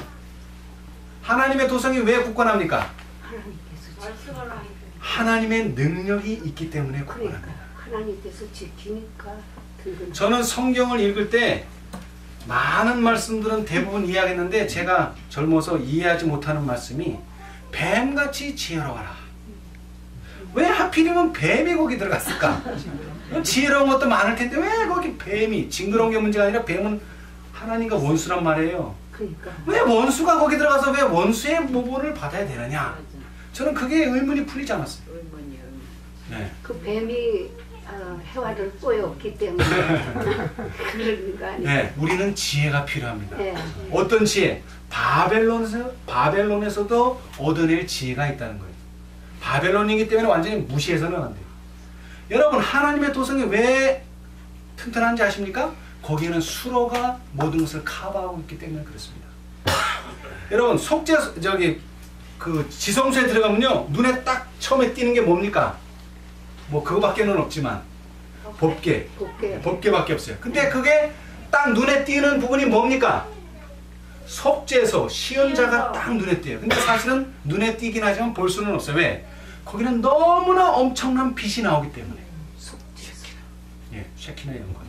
A: 하나님의 도성이 왜 굳건합니까? 하나님의 능력이 있기 때문에 굳건합니다.
C: 그러니까 하나님께서 지키니까
A: 저는 성경을 읽을 때 많은 말씀들은 대부분 이해하겠는데 제가 젊어서 이해하지 못하는 말씀이 뱀같이 지혜로워라. 왜 하필이면 뱀이 거기 들어갔을까? 지혜로운 것도 많을 텐데 왜 거기 뱀이, 징그러운 게 문제가 아니라 뱀은 하나님과 원수란 말이에요.
C: 그러니까
A: 왜 원수가 거기 들어가서 왜 원수의 모본을 받아야 되느냐? 저는 그게 의문이 풀리지 않았어요. 네.
C: 그 뱀이 해와를 꼬였기 때문에 그런 거 아니에요?
A: 네, 우리는 지혜가 필요합니다.
C: 네.
A: 어떤 지혜? 바벨론에서도 얻어낼 지혜가 있다는 거예요. 바벨론이기 때문에 완전히 무시해서는 안 돼요. 여러분, 하나님의 도성이 왜 튼튼한지 아십니까? 거기에는 수로가 모든 것을 커버하고 있기 때문에 그렇습니다. 여러분, 그 지성소에 들어가면요, 눈에 딱 처음에 띄는 게 뭡니까? 뭐 그거밖에는 없지만 법궤밖에 없어요. 근데 그게 딱 눈에 띄는 부분이 뭡니까? 속죄소, 시연자가 딱 눈에 띄어요. 근데 사실은 눈에 띄긴 하지만 볼 수는 없어요. 왜? 거기는 너무나 엄청난 빛이 나오기 때문에. 예, 쉐키나 이런 거.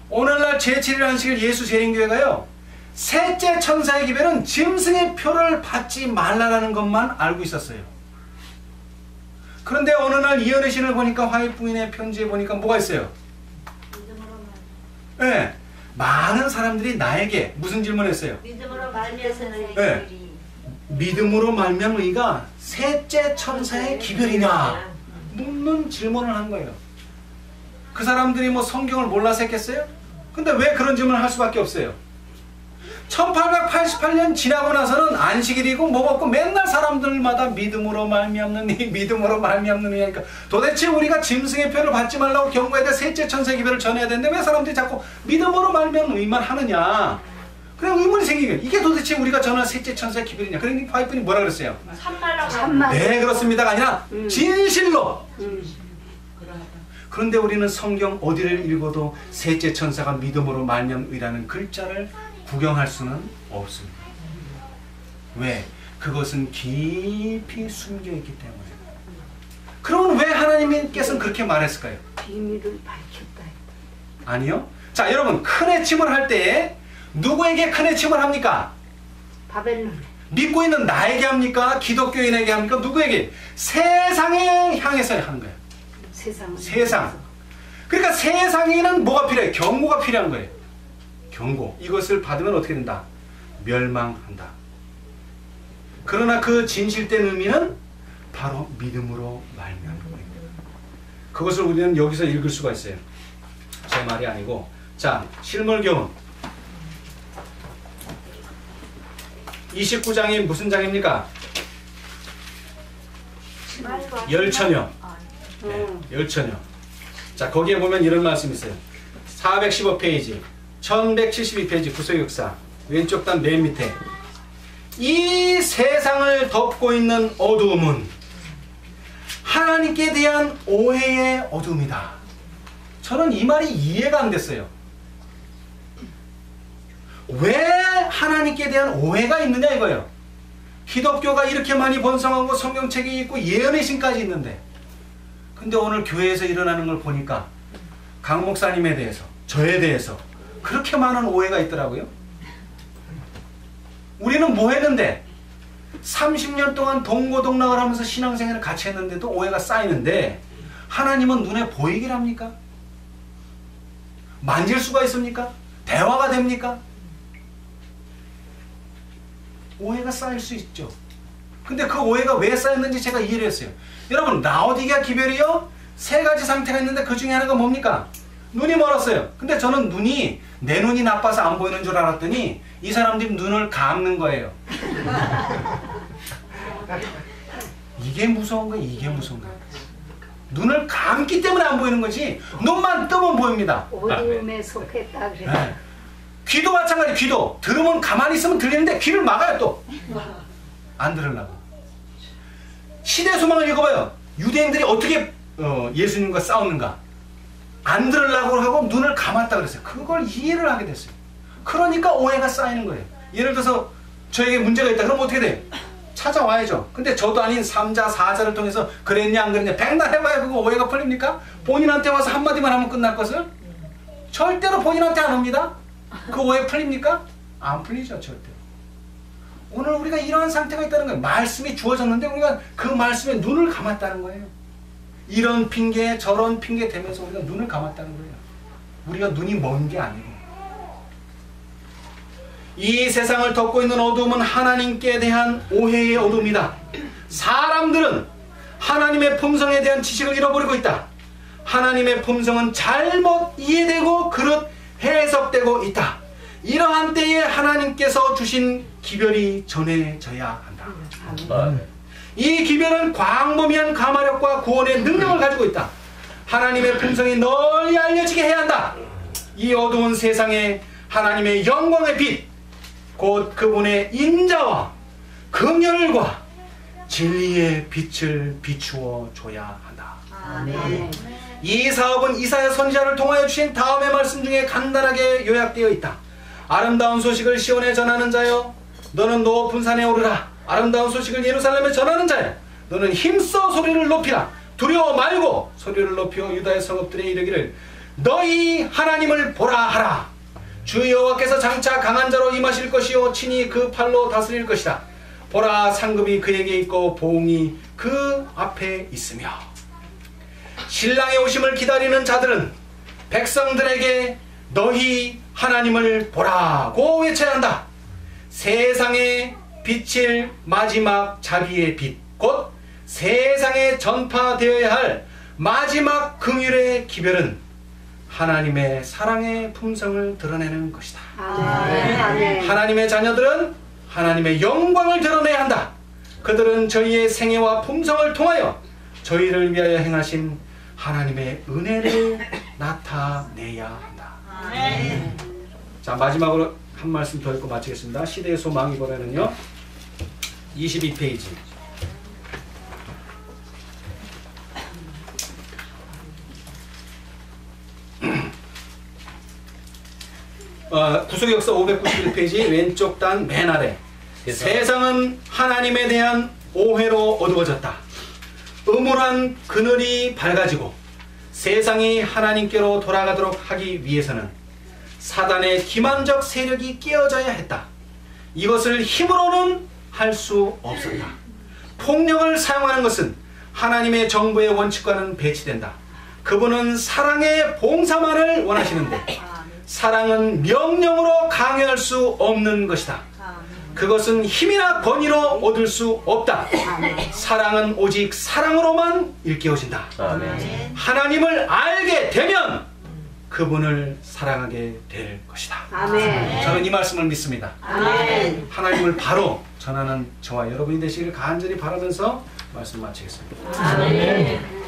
A: 오늘날 제7일 안식일 예수 재림교회가요, 셋째 천사의 기별은 짐승의 표를 받지 말라라는 것만 알고 있었어요. 그런데 어느 날 이은혜 신을 보니까 화해 부인의 편지에 보니까 뭐가 있어요? 네, 많은 사람들이 나에게 무슨 질문했어요?
C: 믿음으로 말미암는
A: 네. 믿음으로 말미암은 의가 셋째 천사의 기별이냐? 묻는 질문을 한 거예요. 그 사람들이 뭐 성경을 몰라서 했겠어요? 근데 왜 그런 질문을 할 수밖에 없어요? 1888년 지나고 나서는 안식일이고 뭐 없고 맨날 사람들마다 믿음으로 말미암느니 믿음으로 말미암느니 하니까 도대체 우리가 짐승의 표를 받지 말라고 경고해야 돼 셋째 천사의 기별을 전해야 되는데 왜 사람들이 자꾸 믿음으로 말미암는 의만 하느냐. 그냥 의문이 생기게 이게 도대체 우리가 전한 셋째 천사의 기별이냐. 그러니까 화이트분이 뭐라 그랬어요?
C: 참말.
A: 네 그렇습니다가 아니라 진실로. 그런데 우리는 성경 어디를 읽어도 셋째 천사가 믿음으로 말미암는 의라는 글자를 구경할 수는 없습니다. 왜? 그것은 깊이 숨겨있기 때문에. 그러면 왜 하나님께서는 그렇게 말했을까요?
C: 비밀을 밝혔다.
A: 아니요. 자 여러분 큰 해침을 할 때에 누구에게 큰 해침을 합니까?
C: 바벨론.
A: 믿고 있는 나에게 합니까? 기독교인에게 합니까? 누구에게? 세상에 향해서 하는 거예요. 세상. 그러니까 세상에는 뭐가 필요해요? 경고가 필요한 거예요. 경고. 이것을 받으면 어떻게 된다? 멸망한다. 그러나 그 진실된 의미는 바로 믿음으로 말미암는 거예요. 그것을 우리는 여기서 읽을 수가 있어요. 제 말이 아니고. 자, 실물교훈 29장이 무슨 장입니까? 열처녀. 네, 열처녀. 자, 거기에 보면 이런 말씀이 있어요. 415페이지 1172페이지 구속역사 왼쪽 단 맨 밑에 이 세상을 덮고 있는 어두움은 하나님께 대한 오해의 어둠이다. 저는 이 말이 이해가 안 됐어요. 왜 하나님께 대한 오해가 있느냐 이거예요. 기독교가 이렇게 많이 번성하고 성경책이 있고 예언의 신까지 있는데 근데 오늘 교회에서 일어나는 걸 보니까 강 목사님에 대해서 저에 대해서 그렇게 많은 오해가 있더라고요. 우리는 뭐 했는데 30년 동안 동고동락을 하면서 신앙생활을 같이 했는데도 오해가 쌓이는데 하나님은 눈에 보이길 합니까? 만질 수가 있습니까? 대화가 됩니까? 오해가 쌓일 수 있죠. 근데 그 오해가 왜 쌓였는지 제가 이해를 했어요. 여러분 라오디게아 기별이요 3가지 상태가 있는데 그 중에 하나가 뭡니까? 눈이 멀었어요. 근데 저는 눈이 내 눈이 나빠서 안 보이는 줄 알았더니 이 사람들이 눈을 감는 거예요. 이게 무서운 거예요. 이게 무서운 거예요. 눈을 감기 때문에 안 보이는 거지 눈만 뜨면 보입니다.
C: 어둠에 속했다 그래.
A: 네. 귀도 마찬가지. 귀도 들으면 가만히 있으면 들리는데 귀를 막아요. 또 안 들으려고. 시대소망을 읽어봐요. 유대인들이 어떻게 예수님과 싸웠는가. 안 들으려고 하고 눈을 감았다 그랬어요. 그걸 이해를 하게 됐어요. 그러니까 오해가 쌓이는 거예요. 예를 들어서 저에게 문제가 있다. 그럼 어떻게 돼? 찾아와야죠. 근데 저도 아닌 3자, 4자를 통해서 그랬냐 안 그랬냐 백날 해봐야 그거 오해가 풀립니까? 본인한테 와서 한마디만 하면 끝날 것을? 절대로 본인한테 안 옵니다. 그 오해 풀립니까? 안 풀리죠. 절대로. 오늘 우리가 이러한 상태가 있다는 거예요. 말씀이 주어졌는데 우리가 그 말씀에 눈을 감았다는 거예요. 이런 핑계 저런 핑계 대면서 우리가 눈을 감았다는 거예요. 우리가 눈이 먼 게 아니고. 이 세상을 덮고 있는 어둠은 하나님께 대한 오해의 어둠이다. 사람들은 하나님의 품성에 대한 지식을 잃어버리고 있다. 하나님의 품성은 잘못 이해되고 그릇 해석되고 있다. 이러한 때에 하나님께서 주신 기별이 전해져야 한다. 이 기별은 광범위한 감화력과 구원의 능력을 가지고 있다. 하나님의 품성이 널리 알려지게 해야 한다. 이 어두운 세상에 하나님의 영광의 빛, 곧 그분의 인자와 긍휼과 진리의 빛을 비추어 줘야 한다.
C: 아멘.
A: 이 사업은 이사야 선지자를 통하여 주신 다음의 말씀 중에 간단하게 요약되어 있다. 아름다운 소식을 시온에 전하는 자여, 너는 높은 산에 오르라. 아름다운 소식을 예루살렘에 전하는 자여, 너는 힘써 소리를 높이라. 두려워 말고 소리를 높여 유다의 성읍들에 이르기를 너희 하나님을 보라 하라. 주 여호와께서 장차 강한 자로 임하실 것이요 친히 그 팔로 다스릴 것이다. 보라, 상급이 그에게 있고 보응이 그 앞에 있으며. 신랑의 오심을 기다리는 자들은 백성들에게 너희 하나님을 보라고 외쳐야 한다. 세상에 비칠 마지막 자기의 빛, 곧 세상에 전파되어야 할 마지막 긍휼의 기별은 하나님의 사랑의 품성을 드러내는 것이다.
C: 아멘.
A: 하나님의 자녀들은 하나님의 영광을 드러내야 한다. 그들은 저희의 생애와 품성을 통하여 저희를 위하여 행하신 하나님의 은혜를 나타내야 한다. 자, 마지막으로 한 말씀 더 읽고 마치겠습니다. 시대의 소망, 이번에는요 22페이지. 구속역사 591페이지 왼쪽 단 맨 아래. 세상은 하나님에 대한 오해로 어두워졌다. 음울한 그늘이 밝아지고 세상이 하나님께로 돌아가도록 하기 위해서는 사단의 기만적 세력이 깨어져야 했다. 이것을 힘으로는 할 수 없었다. 폭력을 사용하는 것은 하나님의 정부의 원칙과는 배치된다. 그분은 사랑의 봉사만을 원하시는데 사랑은 명령으로 강요할 수 없는 것이다. 그것은 힘이나 권위로 얻을 수 없다. 사랑은 오직 사랑으로만 일깨워진다. 하나님을 알게 되면 그분을 사랑하게 될 것이다.
C: 아멘.
A: 저는 이 말씀을 믿습니다.
C: 아멘.
A: 하나님을 바로 전하는 저와 여러분이 되시기를 간절히 바라면서 말씀 마치겠습니다.
C: 아멘.